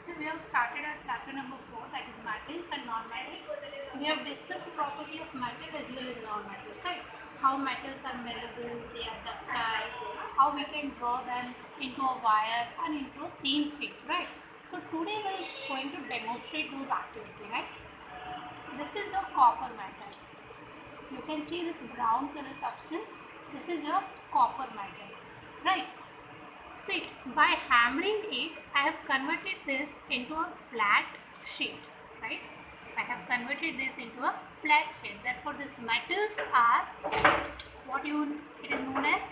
So we have started our chapter number 4, that is metals and non-metals. We have discussed the property of metal as well as non-metals, right? How metals are malleable, they are ductile, how we can draw them into a wire and into a thin sheet, right? So today we are going to demonstrate those activities, right? This is your copper metal. You can see this brown color substance. This is your copper metal, right? See, by hammering it, I have converted this into a flat sheet, right? I have converted this into a flat sheet. Therefore, these metals are it is known as,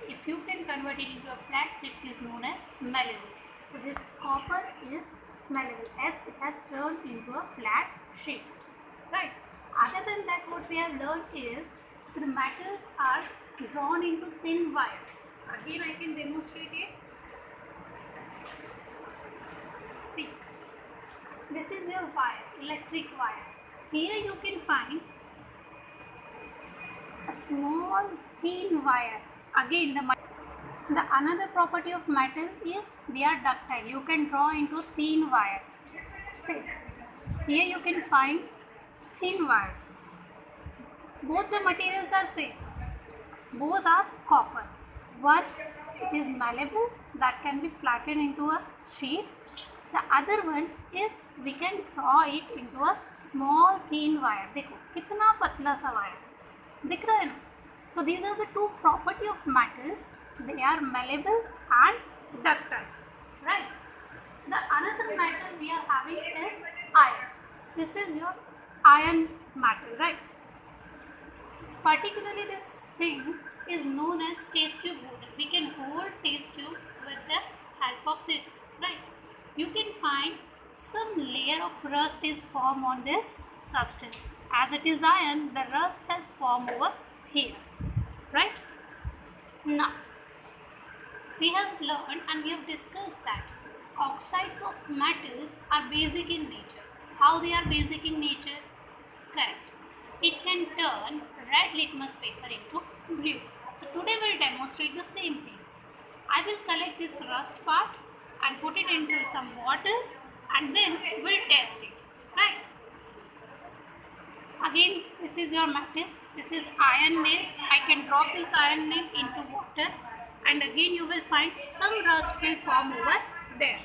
if you can convert it into a flat sheet, it is known as malleable. So, this copper is malleable as it has turned into a flat sheet, right? Other than that, what we have learned is the metals are drawn into thin wires. Again, I can demonstrate it. See, this is your wire, electric wire. Here you can find a small thin wire. Again, the another property of metal is they are ductile. You can draw into thin wire. See, here you can find thin wires. Both the materials are same. Both are copper. One it is malleable, that can be flattened into a sheet. The other one is we can draw it into a small thin wire. देखो कितना पतला सा wire दिख रहा है ना? So these are the two property of metals. They are malleable and ductile, right? The another metal we are having is iron. This is your iron metal, right? Particularly this thing is known as test tube holder. We can hold test tube with the help of this, right? You can find some layer of rust is formed on this substance. As it is iron, the rust has formed over here, right? Now, we have learned and we have discussed that oxides of metals are basic in nature. How they are basic in nature? Correct. It can turn red litmus paper into blue. So today we will demonstrate the same thing. I will collect this rust part and put it into some water and then we will test it, right? Again, this is your metal. This is iron nail. I can drop this iron nail into water and again you will find some rust will form over there.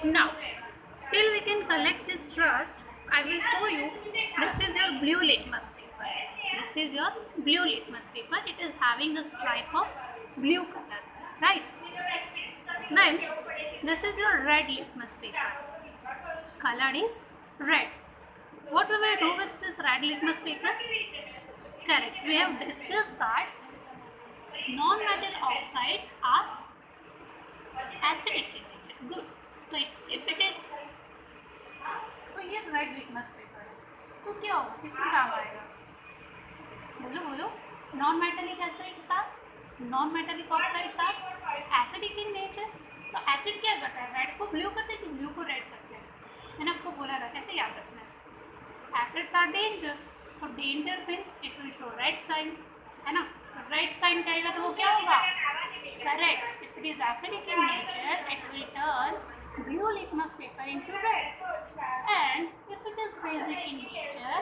Now, till we can collect this rust, I will show you. This is your blue litmus paper. This is your blue litmus paper. It is having a stripe of blue color, right? Then, this is your red litmus paper. Color is red. What we will do with this red litmus paper? Correct. We have discussed that non-metal oxides are acidic in nature. Good. So, if it is, तो ये red litmus paper है, तो क्या होगा, किसमें काम आएगा? बोलो बोलो. Non metallic acids are, non metallic oxides are acidic in nature. तो एसिड क्या करता है? रेड को ब्लू करते हैं कि ब्लू को रेड करते हैं? मैंने आपको बोला था कैसे याद रखना है. Acids are danger. तो danger means it will show red sign, है ना? तो रेड साइन करेगा तो वो क्या होगा? Correct. If it is acidic in nature it will turn blue litmus paper into red, and if it is basic in nature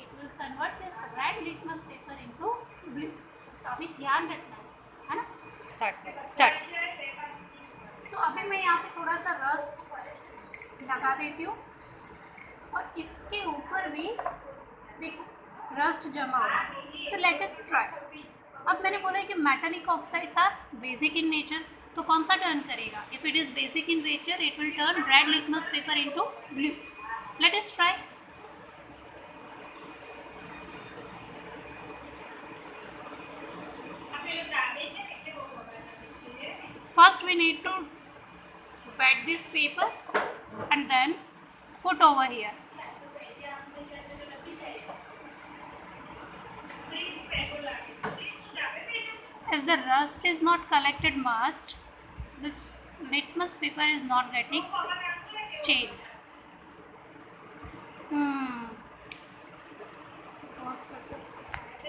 it will convert this red litmus paper into blue. तो अभी ध्यान रखना है ना. Start. तो अभी मैं यहाँ पे थोड़ा सा रस्ट लगा देती हूँ और इसके ऊपर भी देखो रस्ट जमा हुआ. तो लेट अस ट्राई. अब मैंने बोला है कि metallic oxides are basic in nature, तो कौन सा टर्न करेगा? If it is basic in nature it will turn red litmus paper into blue. Let us try. First we need to wet this paper and then put over here. As the rust is not collected much, this litmus paper is not getting changed.